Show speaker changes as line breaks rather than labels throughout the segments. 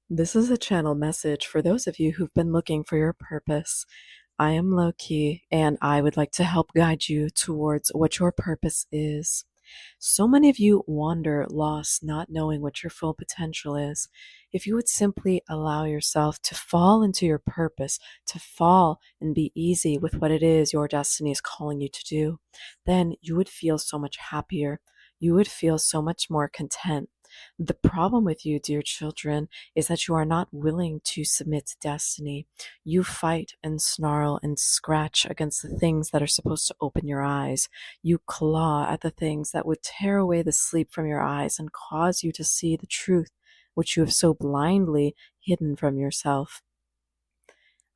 This is a channel message for those of you who've been looking for your purpose. I am Loki, and I would like to help guide you towards what your purpose is. So many of you wander lost, not knowing what your full potential is. If you would simply allow yourself to fall into your purpose, to fall and be easy with what it is your destiny is calling you to do, then you would feel so much happier. You would feel so much more content. The problem with you, dear children, is that you are not willing to submit to destiny. You fight and snarl and scratch against the things that are supposed to open your eyes. You claw at the things that would tear away the sleep from your eyes and cause you to see the truth which you have so blindly hidden from yourself.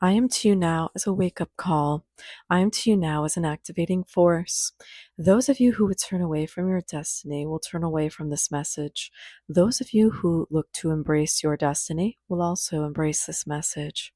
I am to you now as a wake up call. I am to you now as an activating force. Those of you who would turn away from your destiny will turn away from this message. Those of you who look to embrace your destiny will also embrace this message.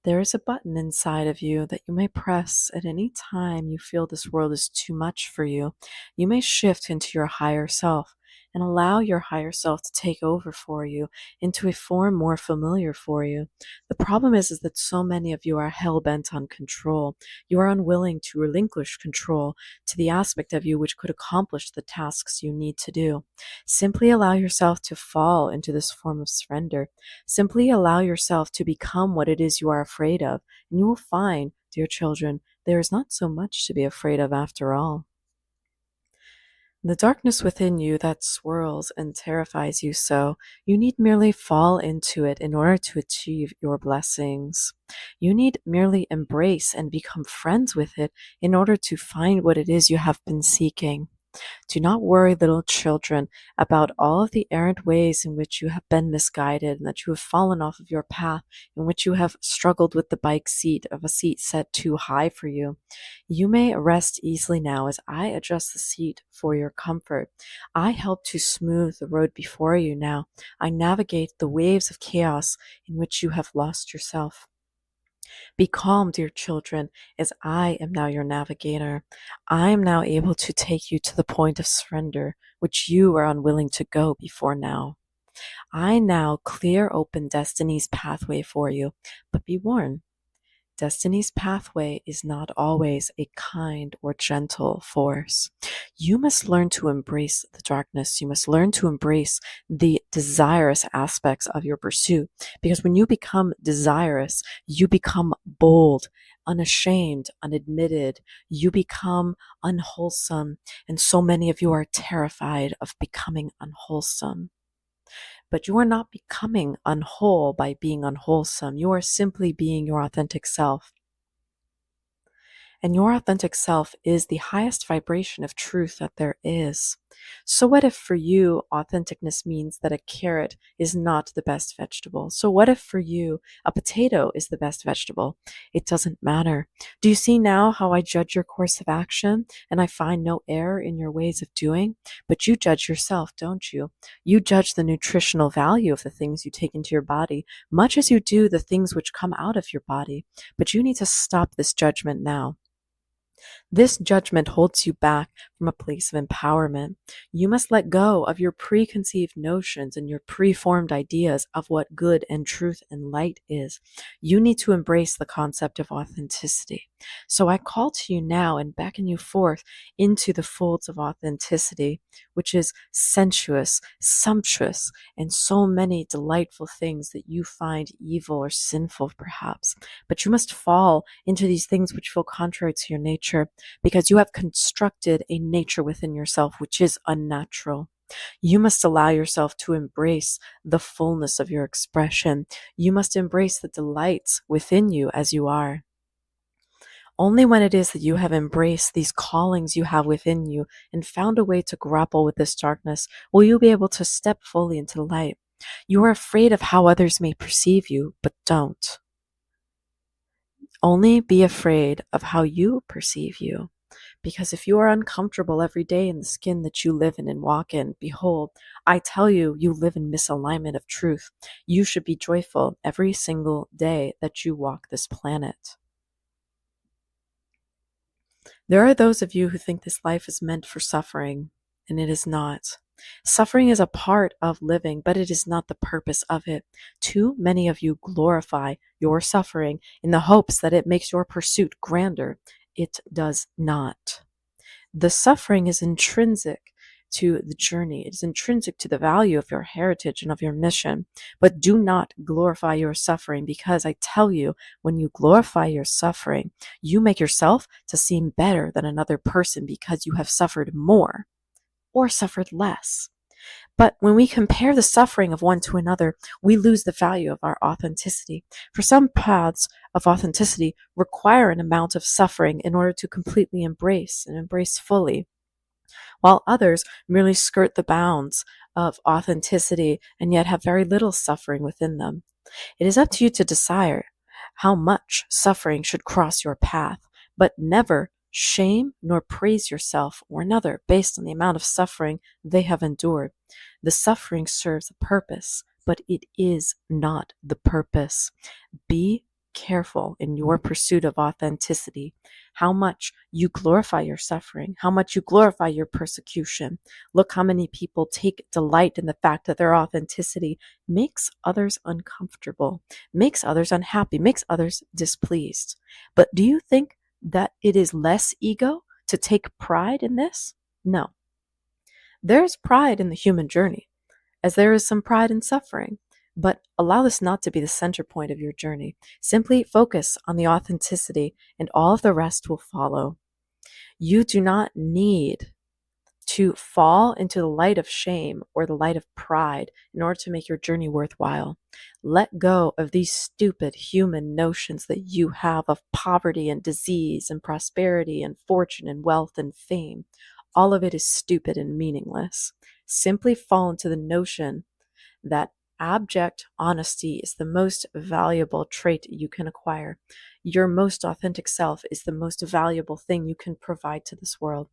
There is a button inside of you that you may press at any time you feel this world is too much for you. You may shift into your higher self and allow your higher self to take over for you into a form more familiar for you. The problem is that so many of you are hell-bent on control. You are unwilling to relinquish control to the aspect of you which could accomplish the tasks you need to do. Simply allow yourself to fall into this form of surrender. Simply allow yourself to become what it is you are afraid of, and you will find, dear children, there is not so much to be afraid of after all. The darkness within you that swirls and terrifies you so, you need merely fall into it in order to achieve your blessings. You need merely embrace and become friends with it in order to find what it is you have been seeking. Do not worry, little children, about all of the errant ways in which you have been misguided and that you have fallen off of your path, in which you have struggled with the bike seat of a seat set too high for you. You may rest easily now as I adjust the seat for your comfort. I help to smooth the road before you now. I navigate the waves of chaos in which you have lost yourself. Be calm, dear children, as I am now your navigator. I am now able to take you to the point of surrender, which you were unwilling to go before now. I now clear open destiny's pathway for you, but be warned. Destiny's pathway is not always a kind or gentle force. You must learn to embrace the darkness. You must learn to embrace the desirous aspects of your pursuit. Because when you become desirous, you become bold, unashamed, unadmitted. You become unwholesome. And so many of you are terrified of becoming unwholesome. But you are not becoming unwhole by being unwholesome. You are simply being your authentic self. And your authentic self is the highest vibration of truth that there is. So what if for you, authenticness means that a carrot is not the best vegetable? So what if for you, a potato is the best vegetable? It doesn't matter. Do you see now how I judge your course of action and I find no error in your ways of doing? But you judge yourself, don't you? You judge the nutritional value of the things you take into your body, much as you do the things which come out of your body. But you need to stop this judgment now. This judgment holds you back from a place of empowerment. You must let go of your preconceived notions and your preformed ideas of what good and truth and light is. You need to embrace the concept of authenticity. So I call to you now and beckon you forth into the folds of authenticity, which is sensuous, sumptuous, and so many delightful things that you find evil or sinful perhaps. But you must fall into these things which feel contrary to your nature, because you have constructed a nature within yourself which is unnatural. You must allow yourself to embrace the fullness of your expression. You must embrace the delights within you as you are. Only when it is that you have embraced these callings you have within you and found a way to grapple with this darkness, will you be able to step fully into the light. You are afraid of how others may perceive you, but don't. Only be afraid of how you perceive you. Because if you are uncomfortable every day in the skin that you live in and walk in, behold, I tell you, you live in misalignment of truth. You should be joyful every single day that you walk this planet. There are those of you who think this life is meant for suffering, and it is not. Suffering is a part of living, but it is not the purpose of it. Too many of you glorify your suffering in the hopes that it makes your pursuit grander. It does not. The suffering is intrinsic to the journey. It is intrinsic to the value of your heritage and of your mission. But do not glorify your suffering, because I tell you, when you glorify your suffering, you make yourself to seem better than another person because you have suffered more or suffered less. But when we compare the suffering of one to another, we lose the value of our authenticity. For some paths of authenticity require an amount of suffering in order to completely embrace and embrace fully, while others merely skirt the bounds of authenticity and yet have very little suffering within them. It is up to you to decide how much suffering should cross your path, but never shame nor praise yourself or another based on the amount of suffering they have endured. The suffering serves a purpose, but it is not the purpose. Be careful in your pursuit of authenticity, how much you glorify your suffering, how much you glorify your persecution. Look how many people take delight in the fact that their authenticity makes others uncomfortable, makes others unhappy, makes others displeased. But do you think that it is less ego to take pride in this? No. There is pride in the human journey, as there is some pride in suffering. But allow this not to be the center point of your journey. Simply focus on the authenticity, and all of the rest will follow. You do not need to fall into the light of shame or the light of pride in order to make your journey worthwhile. Let go of these stupid human notions that you have of poverty and disease and prosperity and fortune and wealth and fame. All of it is stupid and meaningless. Simply fall into the notion that abject honesty is the most valuable trait you can acquire. Your most authentic self is the most valuable thing you can provide to this world.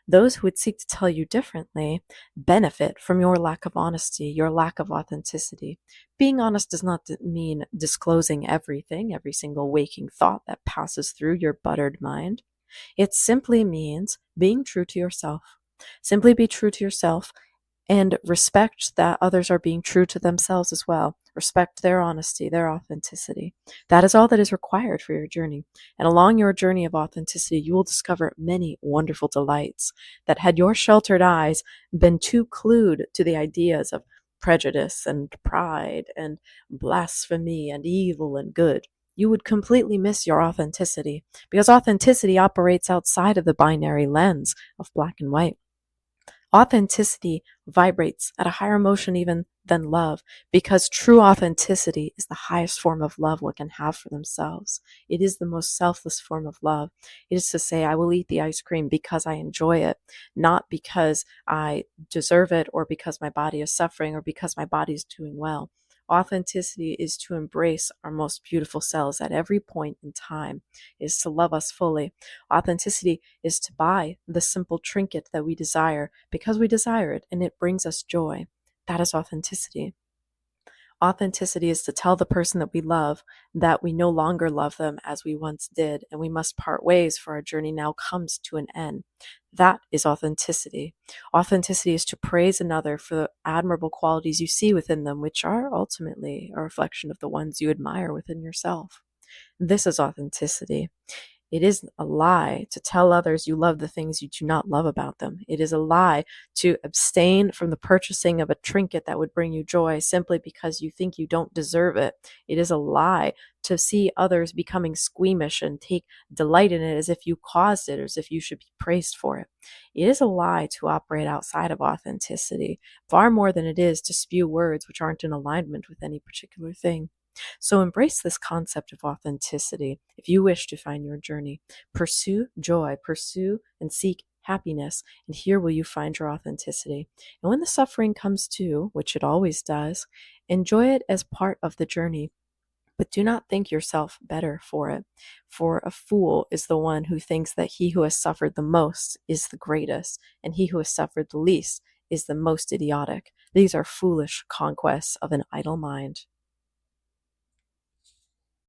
Those who would seek to tell you differently benefit from your lack of honesty, your lack of authenticity. Being honest does not mean disclosing everything, every single waking thought that passes through your buttered mind. It simply means being true to yourself. Simply be true to yourself and respect that others are being true to themselves as well. Respect their honesty, their authenticity. That is all that is required for your journey. And along your journey of authenticity, you will discover many wonderful delights that, had your sheltered eyes been too clued to the ideas of prejudice and pride and blasphemy and evil and good, you would completely miss your authenticity, because authenticity operates outside of the binary lens of black and white. Authenticity vibrates at a higher emotion even than love, because true authenticity is the highest form of love one can have for themselves. It is the most selfless form of love. It is to say, I will eat the ice cream because I enjoy it, not because I deserve it or because my body is suffering or because my body is doing well. Authenticity is to embrace our most beautiful selves at every point in time, is to love us fully. Authenticity is to buy the simple trinket that we desire because we desire it and it brings us joy. That is authenticity. Authenticity is to tell the person that we love that we no longer love them as we once did, and we must part ways, for our journey now comes to an end. That is authenticity. Authenticity is to praise another for the admirable qualities you see within them, which are ultimately a reflection of the ones you admire within yourself. This is authenticity. It is a lie to tell others you love the things you do not love about them. It is a lie to abstain from the purchasing of a trinket that would bring you joy simply because you think you don't deserve it. It is a lie to see others becoming squeamish and take delight in it as if you caused it or as if you should be praised for it. It is a lie to operate outside of authenticity, far more than it is to spew words which aren't in alignment with any particular thing. So embrace this concept of authenticity if you wish to find your journey. Pursue joy, pursue and seek happiness, and here will you find your authenticity. And when the suffering comes too, which it always does, enjoy it as part of the journey. But do not think yourself better for it. For a fool is the one who thinks that he who has suffered the most is the greatest, and he who has suffered the least is the most idiotic. These are foolish conquests of an idle mind.